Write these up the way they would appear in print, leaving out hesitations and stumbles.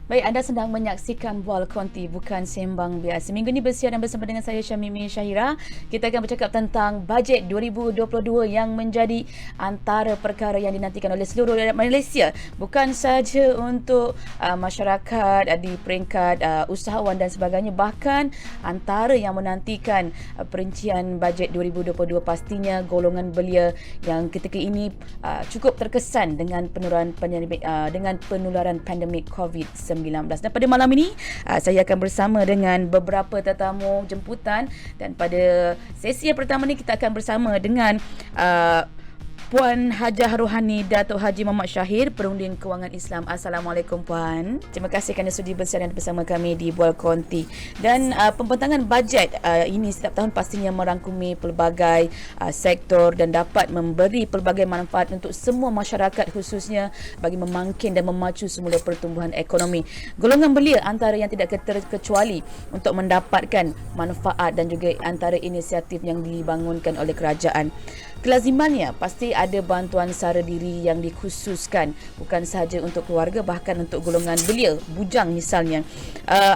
Baik, anda sedang menyaksikan Bual Konti, bukan sembang biasa. Minggu ini bersiar dan bersama dengan saya Syamimi Syahira. Kita akan bercakap tentang bajet 2022 yang menjadi antara perkara yang dinantikan oleh seluruh rakyat Malaysia. Bukan sahaja untuk masyarakat di peringkat usahawan dan sebagainya. Bahkan antara yang menantikan perincian bajet 2022 pastinya golongan belia yang ketika ini cukup terkesan dengan penularan pandemik COVID-19. Dan pada malam ini saya akan bersama dengan beberapa tetamu jemputan, dan pada sesi yang pertama ni kita akan bersama dengan Puan Hajah Rohani Datuk Haji Muhammad Syahir, Perunding Kewangan Islam. Assalamualaikum Puan. Terima kasih kerana sudi bersama bersama kami di Bual Konti. Dan pembentangan bajet ini setiap tahun pastinya merangkumi pelbagai sektor dan dapat memberi pelbagai manfaat untuk semua masyarakat, khususnya bagi memangkin dan memacu semula pertumbuhan ekonomi. Golongan belia antara yang tidak terkecuali untuk mendapatkan manfaat dan juga antara inisiatif yang dibangunkan oleh kerajaan. Kelazimannya pasti ada bantuan sara diri yang dikhususkan bukan sahaja untuk keluarga, bahkan untuk golongan belia, bujang misalnya.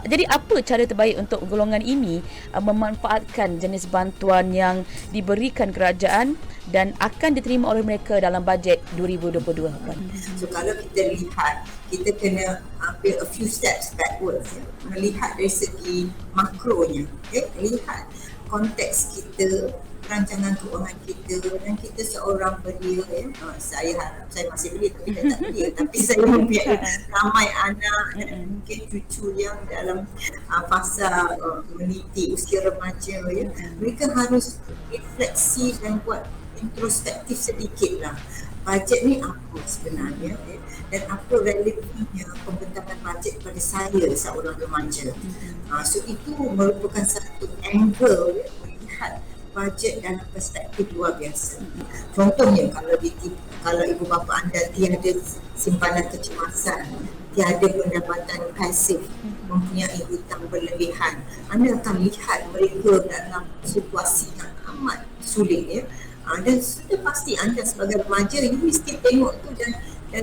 Jadi apa cara terbaik untuk golongan ini memanfaatkan jenis bantuan yang diberikan kerajaan dan akan diterima oleh mereka dalam bajet 2022? So kalau kita lihat, kita kena ambil a few steps backwards, melihat dari segi makronya, lihat konteks kita, rancangan keuangan kita, dan kita seorang belia, saya harap saya masih belia tapi saya tak belia, tapi saya mempunyai ramai anak dan mungkin cucu yang dalam fasa meniti usia remaja, mereka harus refleksi dan buat introspektif sedikit lah. Bajet ni apa sebenarnya, dan apa relevannya pembentangan bajet pada saya seorang remaja. So itu merupakan satu angle melihat bajet dalam perspektif luar biasa. Contohnya kalau ibu bapa anda tiada simpanan kecemasan, tiada pendapatan pasif, mempunyai hutang berlebihan, anda akan lihat mereka dalam situasi yang amat sulit, dan sudah pasti anda sebagai remaja, you mesti tengok tu dan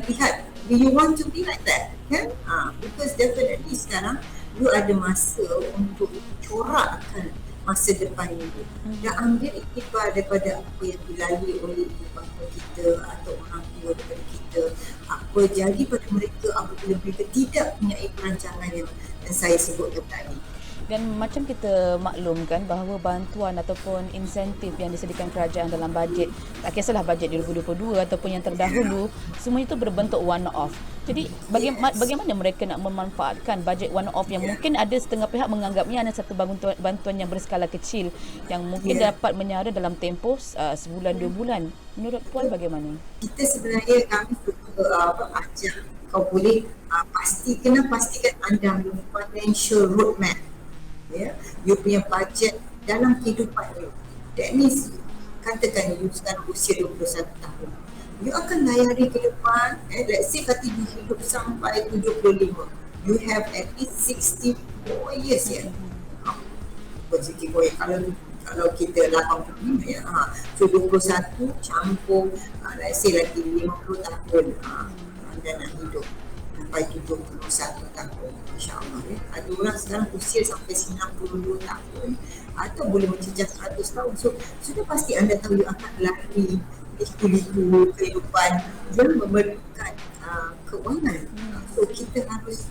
lihat, do you want to be like that, kan? Because definitely sekarang you ada masa untuk corakkan masa depan ini dan ambil iktibar daripada apa yang dilalui oleh ibu bapa kita atau orang tua daripada kita, apa jadi pada mereka apabila mereka tidak mempunyai perancangan yang saya sebutkan tadi. Dan macam kita maklumkan bahawa bantuan ataupun insentif yang disediakan kerajaan dalam bajet, tak kisahlah bajet 2022 ataupun yang terdahulu, semua itu berbentuk one-off. Jadi bagaimana mereka nak memanfaatkan bajet one-off yang mungkin ada setengah pihak menganggapnya hanya satu bantuan yang berskala kecil yang mungkin dapat menyara dalam tempoh sebulan 2 bulan. Menurut Puan bagaimana? Kita sebenarnya kami suka ajak kau boleh pastikan anda punya financial roadmap. You punya budget dalam kehidupan you. That means, katakan you sekarang usia 21 tahun, you akan layari kehidupan, let's say kata you hidup sampai 75, you have at least 64 years kalau kita 85 so 21 campur let's say lagi 50 tahun anda nak hidup sampai 71 tahun, insyaAllah. Ada orang sekarang usia sampai 92 tahun atau boleh mencecah 100 tahun. So sudah pasti anda tahu you akan lari liku-liku kehidupan yang memerlukan keuangan. So kita harus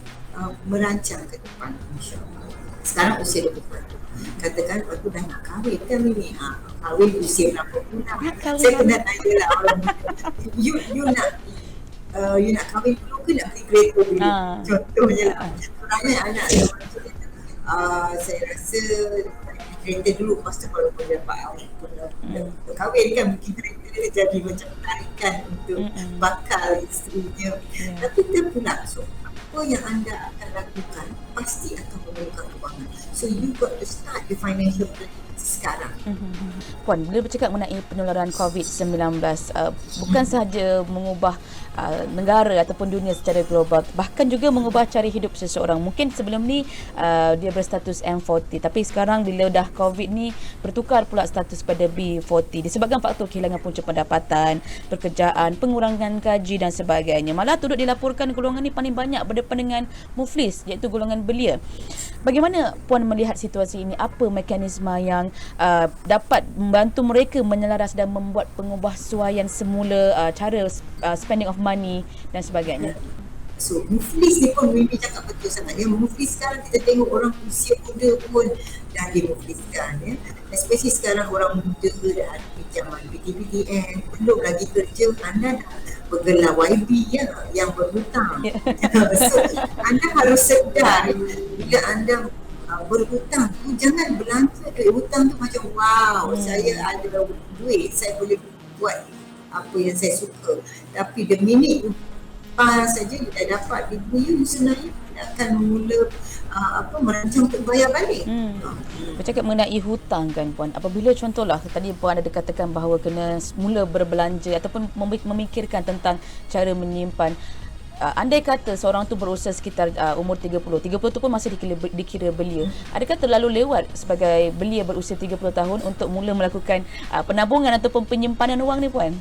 merancang ke depan, insyaAllah. Sekarang usia 21. Katakan aku dah nak kahwin kan ni, kahwin usia berapa bulan? Saya kena tanya lah orang you nak kahwin dulu ke nak beli kereta dulu? Contohnya lah. Ramai anak saya rasa kereta dulu, lepas tu kalau pun dapat kahwin kan mungkin kereta jadi macam tarikan untuk bakal isterinya. Tapi terpulak, so apa yang anda akan lakukan pasti akan memerlukan kewangan. So you got to start your financial planning sekarang. Puan, bila bercakap mengenai penularan COVID-19, bukan sahaja mengubah negara ataupun dunia secara global, bahkan juga mengubah cara hidup seseorang. Mungkin sebelum ni dia berstatus M40, tapi sekarang bila dah COVID ni bertukar pula status pada B40 disebabkan faktor kehilangan punca pendapatan, pekerjaan, pengurangan gaji dan sebagainya. Malah turut dilaporkan golongan ni paling banyak berdepan dengan muflis, iaitu golongan belia. Bagaimana Puan melihat situasi ini? Apa mekanisme yang dapat membantu mereka menyelaras dan membuat pengubahsuaian semula cara spending of money dan sebagainya? So muflis ni pun Mimi cakap betul sangat ya. Muflis sekarang kita tengok orang usia muda pun dah dimufliskan ya. Especially sekarang orang muda dah ada pinjaman PTPTN, belum lagi kerja, anda dah bergelar YB ya, yang berhutang. So anda harus sedar bila anda berhutang tu, jangan belanja duit hutang tu macam wow, saya ada duit, saya boleh buat apa yang saya suka. Tapi the minute pas saja you dah dapat you sebenarnya akan mula merancang untuk bayar balik. Bercakap mengenai hutang kan Puan, apabila contohlah tadi Puan ada katakan bahawa kena mula berbelanja ataupun memikirkan tentang cara menyimpan. Andai kata seorang tu berusia sekitar umur 30 tu pun masih dikira belia. Adakah terlalu lewat sebagai belia berusia 30 tahun untuk mula melakukan penabungan ataupun penyimpanan wang ni Puan?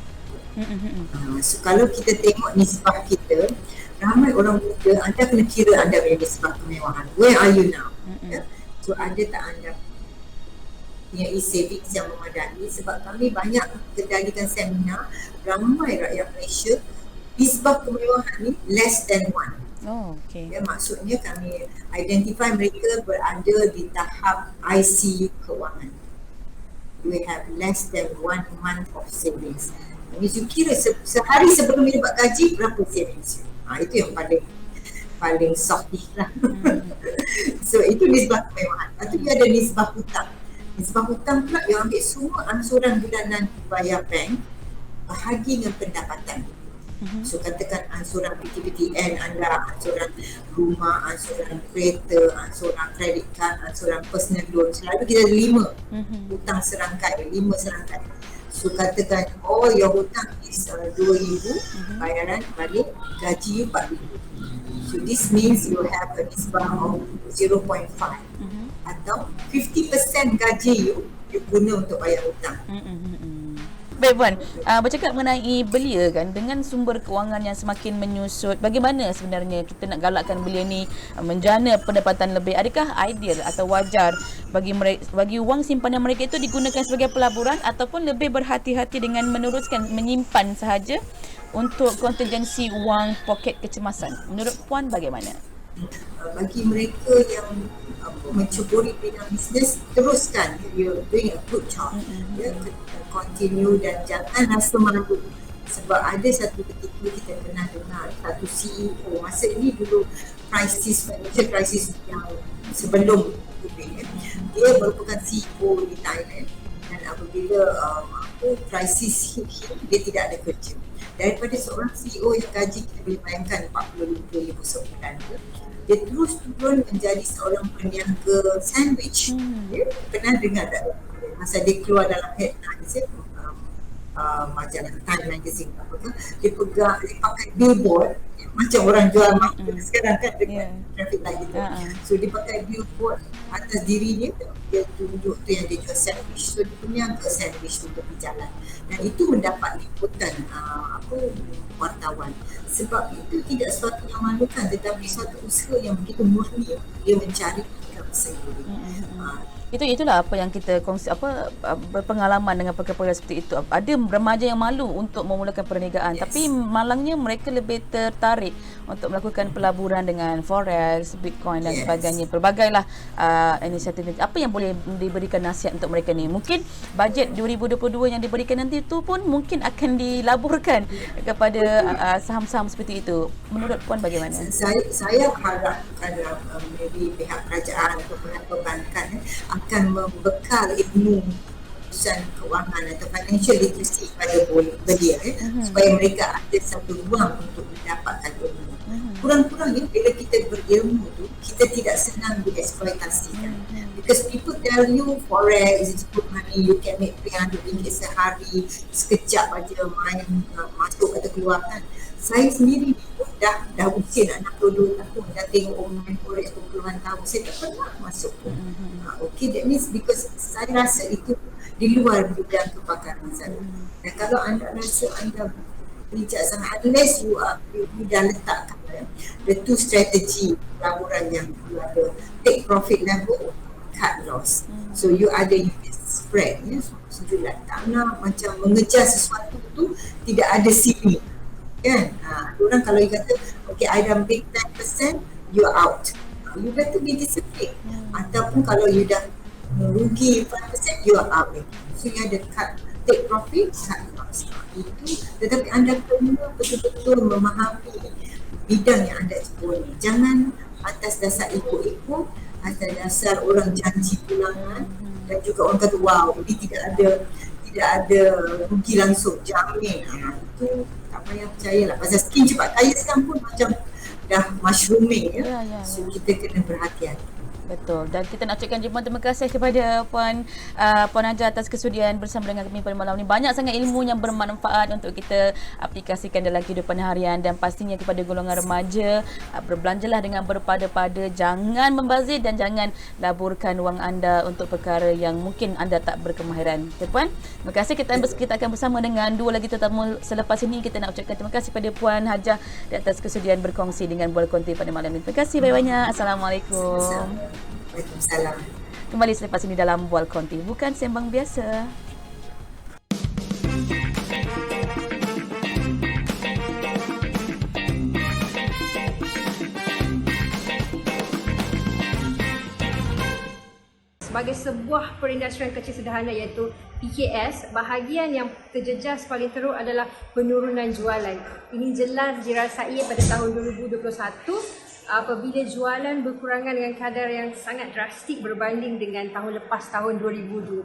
So kalau kita tengok nisbah kita, ramai orang muda, anda kena kira anda punya nisbah kemewahan. Where are you now? So ada tak anda punya savings yang memadai? Sebab kami banyak kendalikan seminar, ramai rakyat Malaysia nisbah kemewahan ni less than 1. Oh, okay. Ya, maksudnya kami identify mereka berada di tahap ICU kewangan. We have less than 1 month of savings. You kira sehari sebelum you dapat gaji, berapa savings you? Itu yang paling softih lah. So itu nisbah kemewahan. Lepas tu dia ada nisbah hutang. Nisbah hutang pula yang ambil semua ansuran bulanan bayar bank bahagi dengan pendapatan. So katakan ansuran PTPTN anda, ansuran rumah, ansuran kereta, ansuran kredit card, ansuran personal loan, selalu kita ada 5 hutang serangkai, 5 serangkai. So katakan your hutang is 2,000, bayaran balik gaji you 4,000. So this means you have a nisbah of 0.5 atau 50% gaji you guna untuk bayar hutang. Baik Puan, bercakap mengenai belia kan, dengan sumber kewangan yang semakin menyusut, bagaimana sebenarnya kita nak galakkan belia ni menjana pendapatan lebih? Adakah ideal atau wajar bagi wang simpanan mereka itu digunakan sebagai pelaburan ataupun lebih berhati-hati dengan meneruskan menyimpan sahaja untuk kontingensi wang poket kecemasan? Menurut Puan bagaimana? Bagi mereka yang mencuburi bidang bisnes, teruskan, you're doing a good job. Continue dan jangan rasa malu. Sebab ada satu ketika kita pernah dengar satu CEO, masa ini dulu financial crisis yang sebelum COVID, dia merupakan CEO di Thailand, dan apabila krisis hit him, dia tidak ada kerja. Daripada seorang CEO yang gaji kita boleh bayangkan 40,000 sebulan, dia terus turun menjadi seorang peniaga sandwich. Dia pernah dengar tak masa dia keluar dalam headlines majalah Time Magazine dia pakai billboard macam orang jual makan sekarang kan dengan traffic light gitu. So dia pakai billboard atas diri dia tunjuk tu yang dia jual sandwich. So dia peniaga sandwich tu tepi jalan, dan itu mendapat liputan wartawan. Sebab itu tidak suatu yang malukan, tetapi suatu usaha yang begitu murni, dia mencari income sendiri. Itulah apa yang kita kongsi, berpengalaman dengan perkara-perkara seperti itu. Ada remaja yang malu untuk memulakan perniagaan, tapi malangnya mereka lebih tertarik untuk melakukan pelaburan dengan forex, bitcoin dan sebagainya. Pelbagailah inisiatif. Apa yang boleh diberikan nasihat untuk mereka ni? Mungkin bajet 2022 yang diberikan nanti tu pun mungkin akan dilaburkan kepada saham-saham seperti itu. Menurut Puan bagaimana? Saya harap maybe pihak kerajaan atau pihak perbankan akan membekal ilmu urusan kewangan atau financial literacy pada belia supaya mereka ada satu ruang untuk mendapatkan ilmu. Kurang-kurang bila kita berilmu tu, kita tidak senang dieksploitasikan. Because people tell you forex is good money, you can make RM300 sehari, sekejap aja main masuk atau keluar kan. Saya sendiri dah usia nak 62 tahun, dah tengok orang main forex puluhan tahun, saya tak pernah masuk pun. Okay, that means because saya rasa itu di luar bidang kepakaran saya. Dan kalau anda rasa anda bijak sangat, unless you dah letakkan the two strategy pelaburan yang you ada, take profit level, cut loss. So you ada unit spread, sejulat tanah, macam mengejar sesuatu tu tidak ada sini kan. Orang kalau you kata okay, I dah make 10%, you out, you better be disciplined. Ataupun kalau you dah merugi 5%, you are out. So you ada cut, take profit, cut loss. Itu, tetapi anda kena betul-betul memahami bidang yang anda explore ni. Jangan atas dasar ikut-ikut, atas dasar orang janji pulangan dan juga orang kata wow, ini tidak ada rugi langsung, jamin. Itu tak payah percayalah. Pasal skim cepat kaya sekarang pun macam dah mushrooming ya. So kita kena berhati-hati. Betul. Dan kita nak ucapkan terima kasih kepada Puan Haja atas kesudian bersama dengan kami pada malam ini. Banyak sangat ilmu yang bermanfaat untuk kita aplikasikan dalam kehidupan harian, dan pastinya kepada golongan remaja, berbelanjalah dengan berpada-pada, jangan membazir dan jangan laburkan wang anda untuk perkara yang mungkin anda tak berkemahiran. Okay, Puan, terima kasih. Kita akan bersama dengan dua lagi tetamu selepas ini. Kita nak ucapkan terima kasih kepada Puan Haja atas kesudian berkongsi dengan Bual Konti pada malam ini. Terima kasih banyak-banyak. Assalamualaikum. Waalaikumsalam. Kembali selepas ini dalam Bual Konti, bukan sembang biasa. Sebagai sebuah perindustrian kecil sederhana iaitu PKS, bahagian yang terjejas paling teruk adalah penurunan jualan. Ini jelas dirasai pada tahun 2021 apabila jualan berkurangan dengan kadar yang sangat drastik berbanding dengan tahun lepas, tahun 2020.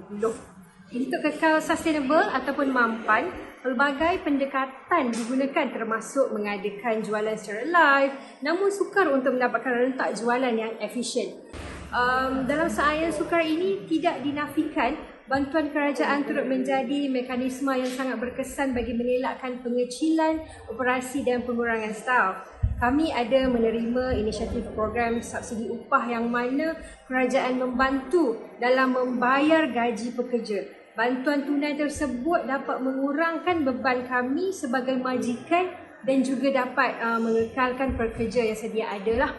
Untuk kekal sustainable ataupun mampan, pelbagai pendekatan digunakan termasuk mengadakan jualan secara live, namun sukar untuk mendapatkan rentak jualan yang efisien. Dalam sains sukar ini tidak dinafikan bantuan kerajaan turut menjadi mekanisme yang sangat berkesan bagi mengelakkan pengecilan operasi dan pengurangan staf. Kami ada menerima inisiatif program subsidi upah yang mana kerajaan membantu dalam membayar gaji pekerja. Bantuan tunai tersebut dapat mengurangkan beban kami sebagai majikan dan juga dapat mengekalkan pekerja yang sedia ada lah.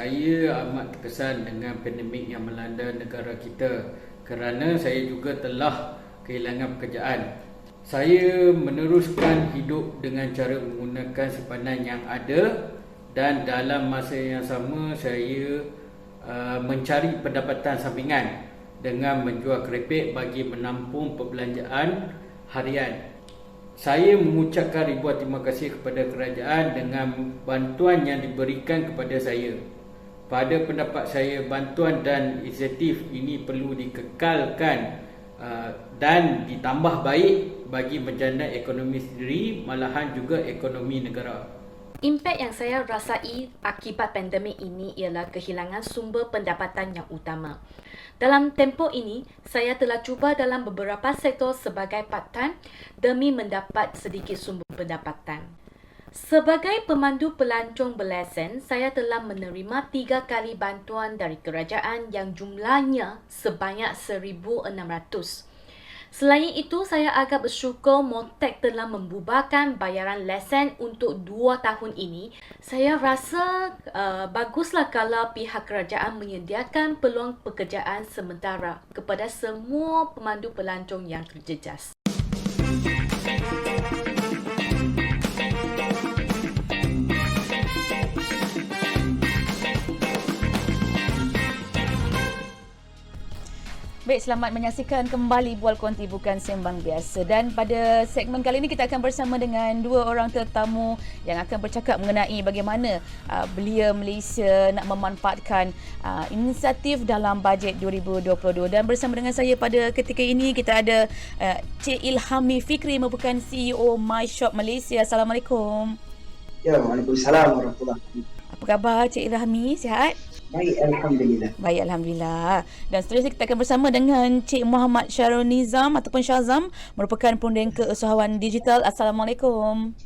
Saya amat terkesan dengan pandemik yang melanda negara kita kerana saya juga telah kehilangan pekerjaan. Saya meneruskan hidup dengan cara menggunakan simpanan yang ada dan dalam masa yang sama saya mencari pendapatan sampingan dengan menjual keripik bagi menampung perbelanjaan harian. Saya mengucapkan ribuan terima kasih kepada kerajaan dengan bantuan yang diberikan kepada saya. Pada pendapat saya, bantuan dan insentif ini perlu dikekalkan dan ditambah baik bagi menjana ekonomi sendiri, malahan juga ekonomi negara. Impak yang saya rasai akibat pandemik ini ialah kehilangan sumber pendapatan yang utama. Dalam tempoh ini, saya telah cuba dalam beberapa sektor sebagai part-time demi mendapat sedikit sumber pendapatan. Sebagai pemandu pelancong berlesen, saya telah menerima 3 kali bantuan dari kerajaan yang jumlahnya sebanyak 1,600. Selain itu, saya agak bersyukur Motek telah membubarkan bayaran lesen untuk 2 tahun ini. Saya rasa baguslah kalau pihak kerajaan menyediakan peluang pekerjaan sementara kepada semua pemandu pelancong yang terjejas. Baik, selamat menyaksikan kembali Bual Konti Bukan Sembang Biasa. Dan pada segmen kali ini kita akan bersama dengan 2 orang tetamu yang akan bercakap mengenai bagaimana belia Malaysia nak memanfaatkan inisiatif dalam bajet 2022. Dan bersama dengan saya pada ketika ini kita ada Cik Ilhami Fikri merupakan CEO My Shop Malaysia. Assalamualaikum. Ya, Waalaikumsalam warahmatullahi wabarakatuh. Apa khabar Cik Ilhami? Sihat? Baik, Alhamdulillah. Baik, Alhamdulillah. Dan seterusnya kita akan bersama dengan Cik Muhammad Syarul Nizam ataupun Syazam, merupakan pundeng keusahawan digital. Assalamualaikum.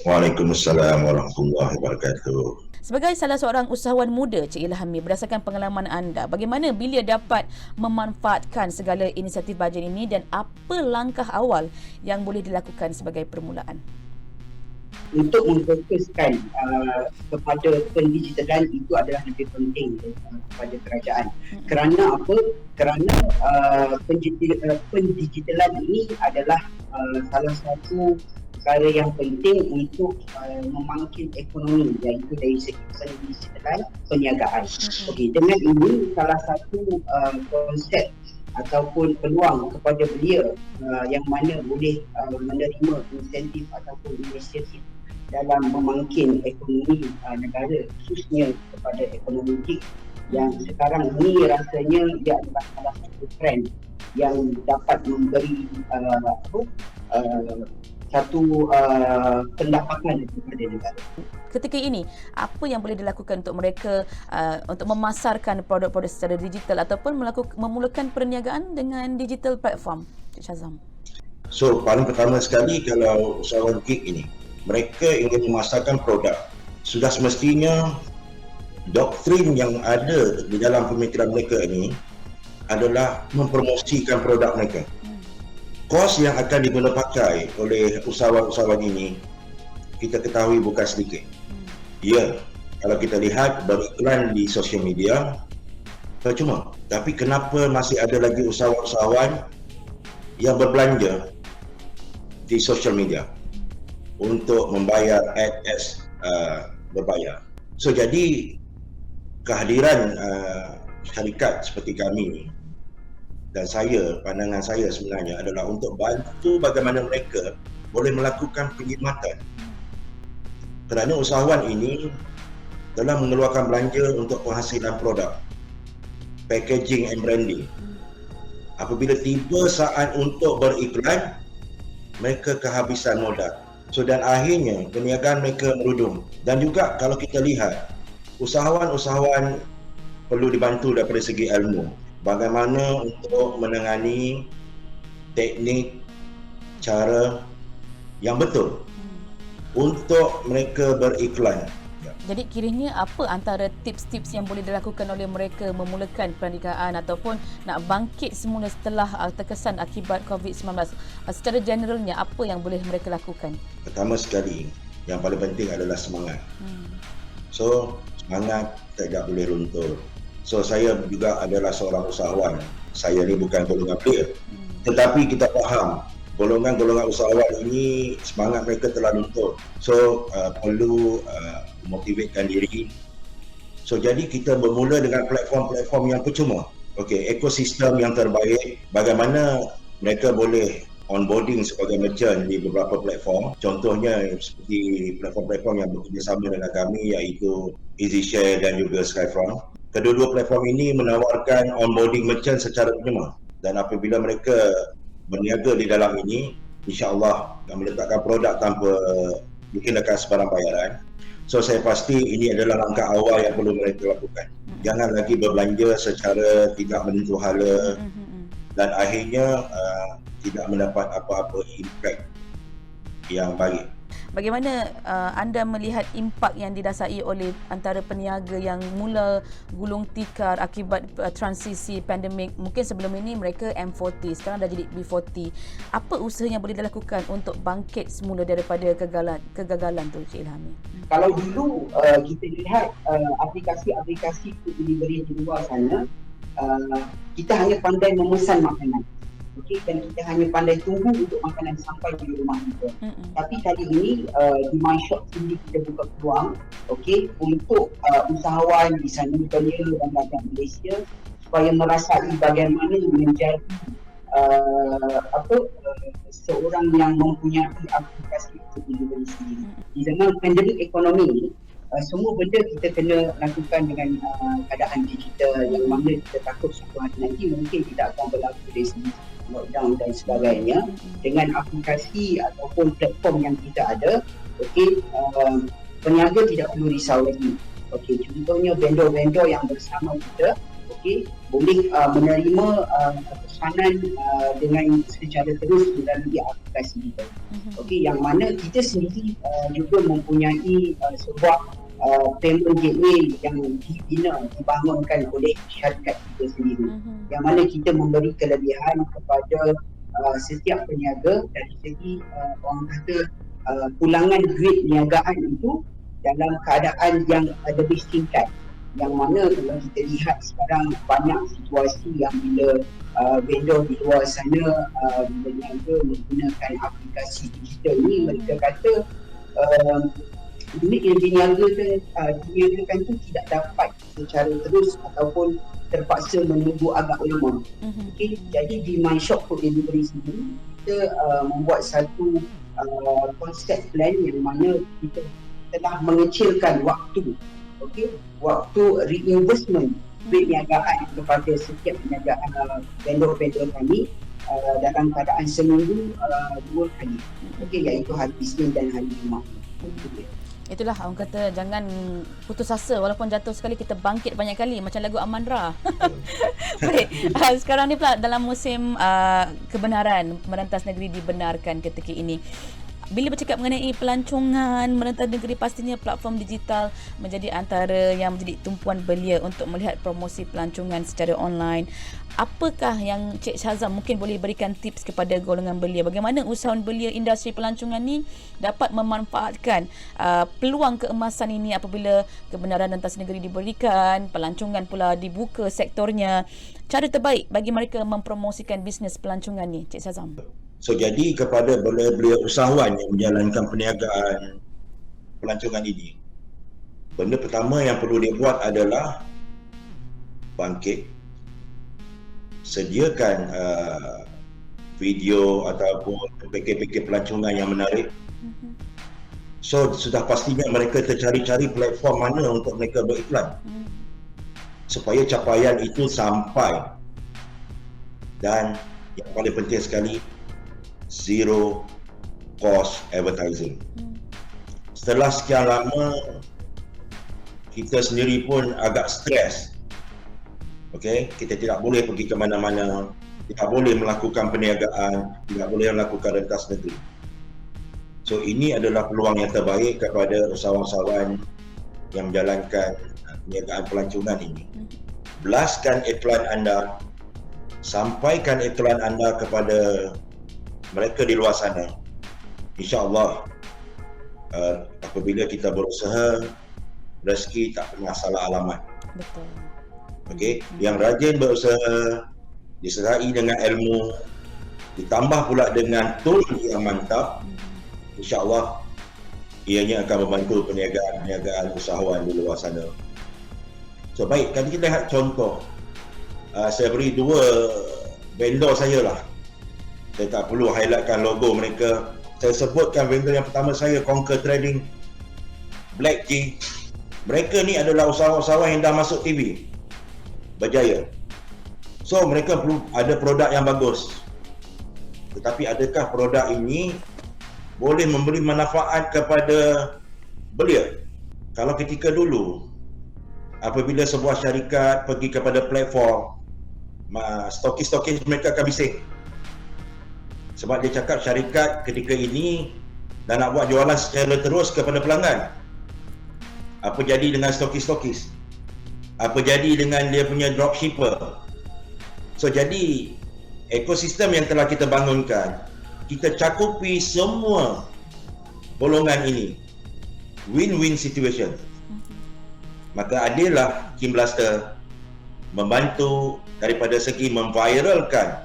Waalaikumsalam warahmatullahi wabarakatuh. Sebagai salah seorang usahawan muda, Cik Ilhami, berdasarkan pengalaman anda, bagaimana belia dapat memanfaatkan segala inisiatif bajet ini dan apa langkah awal yang boleh dilakukan sebagai permulaan? Untuk memfokuskan kepada pendigitalan itu adalah lebih penting kepada kerajaan. Kerana apa? Kerana pendigitalan ini adalah salah satu perkara yang penting untuk memangkin ekonomi, iaitu dari segi pendigitalan perniagaan. Okey, dengan ini salah satu konsep ataupun peluang kepada belia yang mana boleh menerima insentif ataupun inisiatif dalam memangkin ekonomi negara, khususnya kepada ekonomi digital yang sekarang ini rasanya dia adalah salah satu trend yang dapat memberi satu pendapatan kepada negara. Ketika ini, apa yang boleh dilakukan untuk mereka untuk memasarkan produk-produk secara digital ataupun memulakan perniagaan dengan digital platform? Cik Syazam. So, paling pertama sekali kalau usahawan gig ini, mereka ingin memasarkan produk. Sudah semestinya doktrin yang ada di dalam pemikiran mereka ini adalah mempromosikan produk mereka. Kos yang akan diguna pakai oleh usahawan-usahawan ini kita ketahui bukan sedikit. Ya, kalau kita lihat beriklan di sosial media percuma. Tapi kenapa masih ada lagi usahawan-usahawan yang berbelanja di sosial media untuk membayar ads berbayar. So jadi kehadiran syarikat seperti kami dan saya, pandangan saya sebenarnya adalah untuk bantu bagaimana mereka boleh melakukan perkhidmatan. Kerana usahawan ini telah mengeluarkan belanja untuk penghasilan produk, packaging and branding. Apabila tiba saat untuk beriklan, mereka kehabisan modal. So dan akhirnya perniagaan mereka merudum. Dan juga kalau kita lihat, usahawan-usahawan perlu dibantu daripada segi ilmu. Bagaimana untuk menangani teknik, cara yang betul untuk mereka beriklan. Jadi kiranya apa antara tips-tips yang boleh dilakukan oleh mereka memulakan perniagaan ataupun nak bangkit semula setelah terkesan akibat COVID-19? Secara generalnya, apa yang boleh mereka lakukan? Pertama sekali, yang paling penting adalah semangat. So, semangat tidak boleh runtuh. So, saya juga adalah seorang usahawan. Saya ni bukan golongan player. Tetapi kita faham, golongan-golongan usahawan ini semangat mereka telah luntur. So, perlu motivatekan diri. So, jadi kita bermula dengan platform-platform yang percuma. Okey, ekosistem yang terbaik. Bagaimana mereka boleh onboarding sebagai merchant di beberapa platform. Contohnya seperti platform-platform yang bekerjasama dengan kami iaitu EasyShare dan juga Skyfront. Kedua-dua platform ini menawarkan onboarding merchant secara percuma. Dan apabila mereka berniaga di dalam ini, insya-Allah akan meletakkan produk tanpa dikenakan sebarang bayaran. So saya pasti ini adalah langkah awal yang perlu mereka lakukan. Jangan lagi berbelanja secara tidak menentu hala dan akhirnya tidak mendapat apa-apa impact yang baik. Bagaimana anda melihat impak yang didasari oleh antara peniaga yang mula gulung tikar akibat transisi pandemik? Mungkin sebelum ini mereka M40, sekarang dah jadi B40. Apa usaha yang boleh dilakukan untuk bangkit semula daripada kegagalan tu, Cik Ilhami? Kalau dulu kita lihat aplikasi-aplikasi food delivery di luar sana, kita hanya pandai memesan makanan. Okey, dan kita hanya pandai tunggu untuk makanan sampai di rumah kita. Tapi kali ini di MyShop sendiri kita buka peluang, okey, untuk usahawan di sana Belia dan dagang Malaysia supaya merasai bagaimana menjadi seorang yang mempunyai aplikasi food delivery sendiri. Di zaman pandemik ekonomi ni, semua benda kita kena lakukan dengan keadaan digital yang mana kita takut suatu hari nanti mungkin tidak akan berlaku dari segi lockdown dan sebagainya. Dengan aplikasi ataupun platform yang kita ada, okey, peniaga tidak perlu risau lagi. Okey, contohnya vendor-vendor yang bersama kita, okey, boleh menerima pesanan dengan secara terus melalui aplikasi kita. Okey, yang mana kita sendiri juga mempunyai sebuah payment gateway yang dibangunkan oleh syarikat kita sendiri, yang mana kita memberi kelebihan kepada setiap peniaga dari segi orang kata pulangan duit niagaan itu dalam keadaan yang lebih singkat, yang mana kalau kita lihat sekarang banyak situasi yang bila vendor di luar sana berniaga menggunakan aplikasi digital ni, mereka kata duit yang diniagakan tu tidak dapat secara terus ataupun terpaksa menunggu agak lama. Okay? Jadi di MyShop Food Delivery sendiri kita membuat satu konsep plan yang mana kita telah mengecilkan waktu, waktu reinvestment duit niagaan kepada setiap niagaan vendor-vendor kami dalam keadaan seminggu 2 kali, iaitu hari Isnin dan hari Jumaat. Itulah orang kata jangan putus asa, walaupun jatuh sekali kita bangkit banyak kali macam lagu Amandra. Baik, sekarang ni pula dalam musim kebenaran, merentas negeri dibenarkan ketika ini. Bila bercakap mengenai pelancongan merentas negeri, pastinya platform digital menjadi antara yang menjadi tumpuan belia untuk melihat promosi pelancongan secara online. Apakah yang Cik Shazam mungkin boleh berikan tips kepada golongan belia? Bagaimana usahawan belia industri pelancongan ni dapat memanfaatkan peluang keemasan ini apabila kebenaran rentas negeri diberikan, pelancongan pula dibuka sektornya. Cara terbaik bagi mereka mempromosikan bisnes pelancongan ni, Cik Shazam? So jadi kepada belia-belia usahawan yang menjalankan perniagaan pelancongan ini, benda pertama yang perlu dia buat adalah bangkit, sediakan video ataupun pakej-pakej pelancongan yang menarik. So sudah pastinya mereka tercari-cari platform mana untuk mereka beriklan supaya capaian itu sampai. Dan yang paling penting sekali, zero cost advertising. Setelah sekian lama kita sendiri pun agak stres. Kita tidak boleh pergi ke mana-mana, tidak boleh melakukan perniagaan, tidak boleh melakukan rentas negeri. So ini adalah peluang yang terbaik kepada usahawan-usahawan yang menjalankan perniagaan pelancongan ini, belaskan iklan anda, sampaikan iklan anda kepada mereka di luar sana. InsyaAllah apabila kita berusaha, rezeki tak pernah salah alamat. Betul. Okey, yang rajin berusaha, disertai dengan ilmu, ditambah pula dengan tool yang mantap, insya-Allah ianya akan membantu perniagaan usahawan di luar sana. So baik, kalau kita lihat contoh, saya beri 2 vendor saya lah. Saya tak perlu highlightkan logo mereka. Saya sebutkan vendor yang pertama saya, Conquer Trading, Black J. Mereka ni adalah usahawan-usahawan yang dah masuk TV, berjaya. So mereka perlu ada produk yang bagus. Tetapi adakah produk ini boleh memberi manfaat kepada belia? Kalau ketika dulu, apabila sebuah syarikat pergi kepada platform, stokis-stokis mereka akan bising. Sebab dia cakap syarikat ketika ini dah nak buat jualan secara terus kepada pelanggan. Apa jadi dengan stokis-stokis? Apa jadi dengan dia punya dropshipper? So jadi ekosistem yang telah kita bangunkan, kita cakupi semua golongan ini. Win-win situation. Maka adillah Kim Blaster membantu daripada segi memviralkan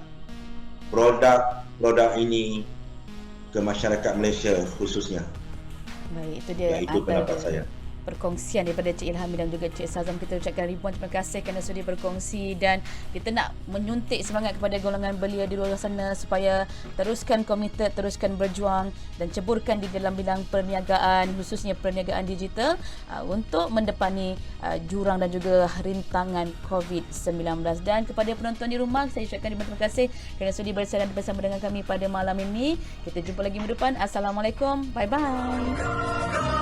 produk ini ke masyarakat Malaysia khususnya. Baik, itu dia Itu pendapat saya. Perkongsian daripada Cik Ilhami dan juga Cik Sazam. Kita ucapkan ribuan terima kasih kerana sudi berkongsi, dan kita nak menyuntik semangat kepada golongan belia di luar sana supaya teruskan komited, teruskan berjuang dan ceburkan di dalam bidang perniagaan, khususnya perniagaan digital, untuk mendepani jurang dan juga rintangan COVID-19. Dan kepada penonton di rumah, saya ucapkan ribuan terima kasih kerana sudi bersama dengan kami pada malam ini. Kita jumpa lagi minggu depan. Assalamualaikum. Bye-bye.